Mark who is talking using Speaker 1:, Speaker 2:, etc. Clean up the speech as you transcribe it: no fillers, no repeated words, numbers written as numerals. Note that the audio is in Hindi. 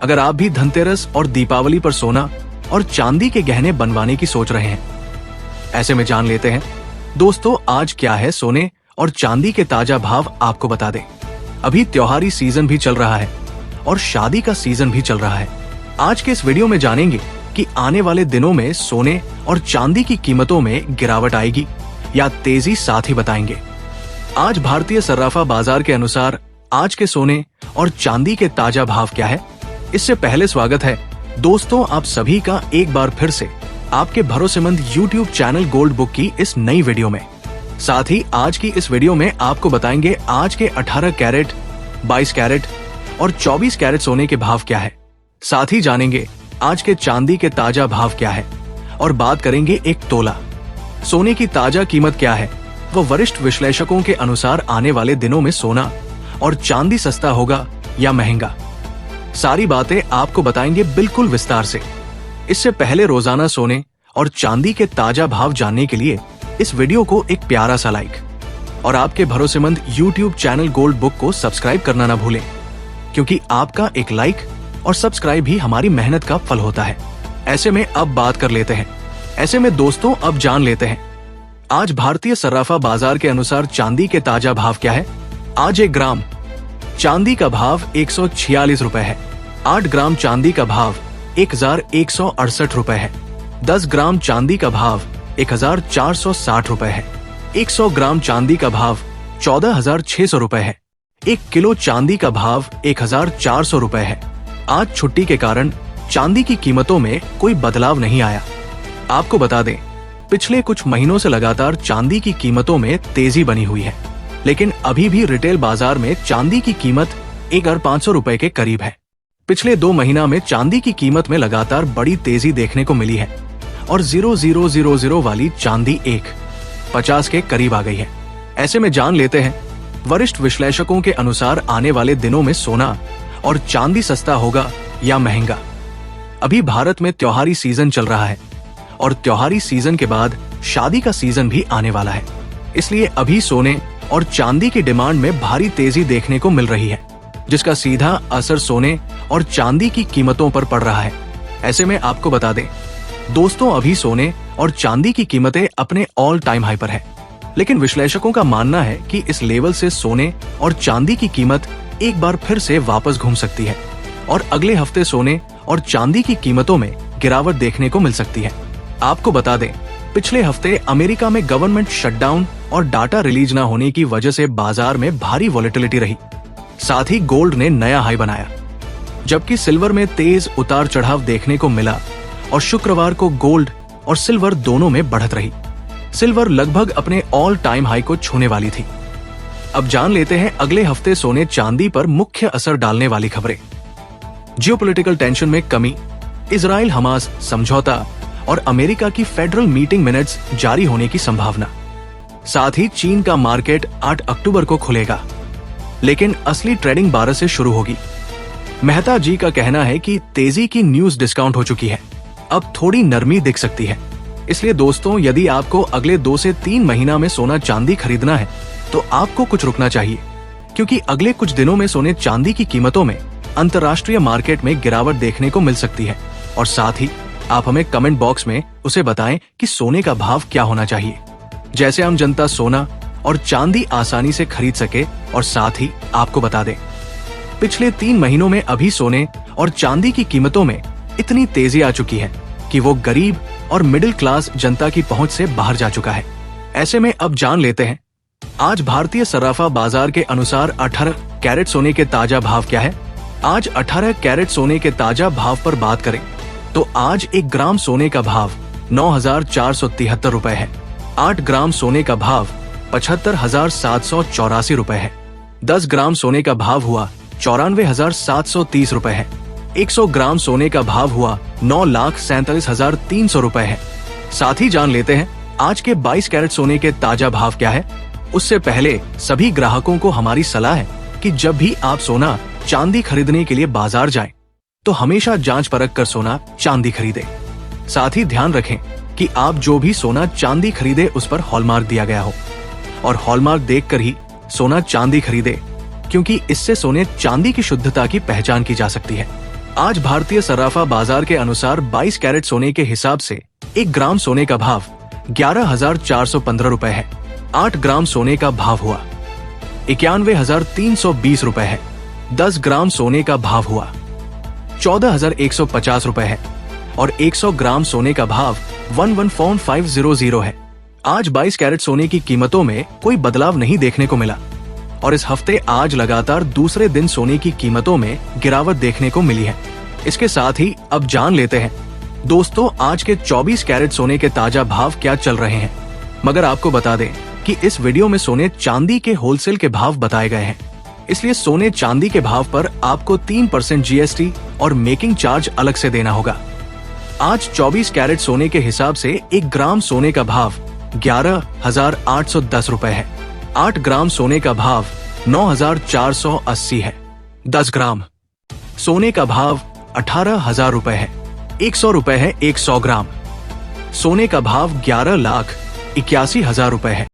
Speaker 1: अगर आप भी धनतेरस और दीपावली पर सोना और चांदी के गहने बनवाने की सोच रहे हैं, ऐसे में जान लेते हैं दोस्तों आज क्या है सोने और चांदी के ताजा भाव आपको बता दें। अभी त्योहारी सीजन भी चल रहा है और शादी का सीजन भी चल रहा है। आज के इस वीडियो में जानेंगे कि आने वाले दिनों में सोने और चांदी की कीमतों में गिरावट आएगी या तेजी, साथ ही बताएंगे आज भारतीय सर्राफा बाजार के अनुसार आज के सोने और चांदी के ताजा भाव क्या है। इससे पहले स्वागत है दोस्तों आप सभी का एक बार फिर से आपके भरोसेमंद YouTube चैनल गोल्ड बुक की इस नई वीडियो में। साथ ही आज की इस वीडियो में आपको बताएंगे आज के 18 कैरेट, 22 कैरेट और 24 कैरेट सोने के भाव क्या है। साथ ही जानेंगे आज के चांदी के ताजा भाव क्या है और बात करेंगे एक तोला सोने की ताजा कीमत क्या है। वो वरिष्ठ विश्लेषकों के अनुसार आने वाले दिनों में सोना और चांदी सस्ता होगा या महंगा। सारी बातें आपको बताएंगे बिल्कुल विस्तार से। इससे पहले रोजाना सोने और चांदी के ताजा भाव जानने के लिए इस वीडियो को एक प्यारा सा लाइक और आपके भरोसेमंद YouTube चैनल गोल्ड बुक को सब्सक्राइब करना ना भूलें, क्योंकि आपका एक लाइक और सब्सक्राइब ही हमारी मेहनत का फल होता है। ऐसे में अब बात कर लेते हैं। ऐसे में दोस्तों अब जान लेते हैं आज भारतीय सर्राफा बाजार के अनुसार चांदी के ताजा भाव क्या है। आज 1 ग्राम चांदी का भाव 146 रुपए है। 8 ग्राम चांदी का भाव 1168 रुपए है। 10 ग्राम चांदी का भाव 1460 रुपए है। 100 ग्राम चांदी का भाव 14,600 रुपए है। 1 किलो चांदी का भाव 1,400 रुपए है। आज छुट्टी के कारण चांदी की कीमतों में कोई बदलाव नहीं आया। आपको बता दें पिछले कुछ महीनों से लगातार चांदी की कीमतों में तेजी बनी हुई है, लेकिन अभी भी रिटेल बाजार में चांदी की कीमत 1,500 रुपए के करीब है। पिछले 2 महीना में चांदी की कीमत में लगातार बड़ी तेजी देखने को मिली है और 0,000 वाली चांदी 1,50 के करीब आ गई है। ऐसे में जान लेते हैं वरिष्ठ विश्लेषकों के अनुसार आने वाले दिनों में सोना और चांदी सस्ता होगा या महंगा। अभी भारत में त्योहारी सीजन चल रहा है और त्योहारी सीजन के बाद शादी का सीजन भी आने वाला है, इसलिए अभी सोने और चांदी की डिमांड में भारी तेजी देखने को मिल रही है, जिसका सीधा असर सोने और चांदी की कीमतों पर पड़ रहा है। ऐसे में आपको बता दें दोस्तों अभी सोने और चांदी की कीमतें अपने ऑल टाइम हाई पर है, लेकिन विश्लेषकों का मानना है कि इस लेवल से सोने और चांदी की कीमत एक बार फिर से वापस घूम सकती है और अगले हफ्ते सोने और चांदी की कीमतों में गिरावट देखने को मिल सकती है। आपको बता दें पिछले हफ्ते अमेरिका में गवर्नमेंट शटडाउन और डाटा रिलीज न होने की वजह से बाजार में भारी वॉलेटिलिटी रही। साथ ही गोल्ड ने नया हाई बनाया, जबकि सिल्वर में तेज उतार चढ़ाव देखने को मिला और शुक्रवार को गोल्ड और सिल्वर दोनों में बढ़त रही। सिल्वर लगभग अपने ऑल टाइम हाई को छूने वाली थी। अब जान लेते हैं अगले हफ्ते सोने चांदी पर मुख्य असर डालने वाली खबरें। जियोपॉलिटिकल टेंशन में कमी, इजराइल हमास समझौता और अमेरिका की फेडरल मीटिंग मिनट्स जारी होने की संभावना। साथ ही चीन का मार्केट 8 अक्टूबर को खुलेगा, लेकिन असली ट्रेडिंग 12 से शुरू होगी। मेहता जी का कहना है कि तेजी की न्यूज डिस्काउंट हो चुकी है, अब थोड़ी नरमी दिख सकती है। इसलिए दोस्तों यदि आपको अगले 2 से 3 महीना में सोना चांदी खरीदना है तो आपको कुछ रुकना चाहिए, क्योंकि अगले कुछ दिनों में सोने चांदी की कीमतों में अंतर्राष्ट्रीय मार्केट में गिरावट देखने को मिल सकती है। और साथ ही आप हमें कमेंट बॉक्स में उसे बताएं कि सोने का भाव क्या होना चाहिए, जैसे आम जनता सोना और चांदी आसानी से खरीद सके। और साथ ही आपको बता दें पिछले 3 महीनों में अभी सोने और चांदी की कीमतों में इतनी तेजी आ चुकी है कि वो गरीब और मिडिल क्लास जनता की पहुंच से बाहर जा चुका है। ऐसे में अब जान लेते हैं आज भारतीय सर्राफा बाजार के अनुसार 18 कैरेट सोने के ताजा भाव क्या है। आज 18 कैरेट सोने के ताजा भाव पर बात करें तो आज 1 ग्राम सोने का भाव 9,473 रुपए है। 8 ग्राम सोने का भाव 75,784 रुपए है। 10 ग्राम सोने का भाव हुआ 94,730 रुपए है। 100 ग्राम सोने का भाव हुआ 9,47,300 रुपए है। साथ ही जान लेते हैं आज के 22 कैरेट सोने के ताजा भाव क्या है। उससे पहले सभी ग्राहकों को हमारी सलाह है कि जब भी आप सोना चांदी खरीदने के लिए बाजार जाएं, तो हमेशा जांच परख कर सोना चांदी खरीदें। साथ ही ध्यान रखें कि आप जो भी सोना चांदी खरीदे उस पर हॉलमार्क दिया गया हो और हॉलमार्क देखकर ही सोना चांदी खरीदे, क्योंकि इससे सोने चांदी की शुद्धता की पहचान की जा सकती है। आज भारतीय सराफा बाजार के अनुसार 22 कैरेट सोने के हिसाब से 1 ग्राम सोने का भाव 11,415 रुपए है। 8 ग्राम सोने का भाव हुआ 91,320 रुपए है। 10 ग्राम सोने का भाव हुआ 14,150 रुपए है और 100 ग्राम सोने का भाव 11,500 है। आज 22 कैरेट सोने की कीमतों में कोई बदलाव नहीं देखने को मिला और इस हफ्ते आज लगातार दूसरे दिन सोने की कीमतों में गिरावट देखने को मिली है। इसके साथ ही अब जान लेते हैं दोस्तों आज के 24 कैरेट सोने के ताजा भाव क्या चल रहे हैं। मगर आपको बता दें कि इस वीडियो में सोने चांदी के होलसेल के भाव बताए गए हैं, इसलिए सोने चांदी के भाव पर आपको 3% GST और मेकिंग चार्ज अलग से देना होगा। आज 24 कैरेट सोने के हिसाब से 1 ग्राम सोने का भाव 11,810 रुपए है। 8 ग्राम सोने का भाव 9,480 है। 10 ग्राम सोने का भाव 18,000 रुपए है। 100 रुपए है 100 ग्राम। सोने का भाव 11,81,000 रुपए है।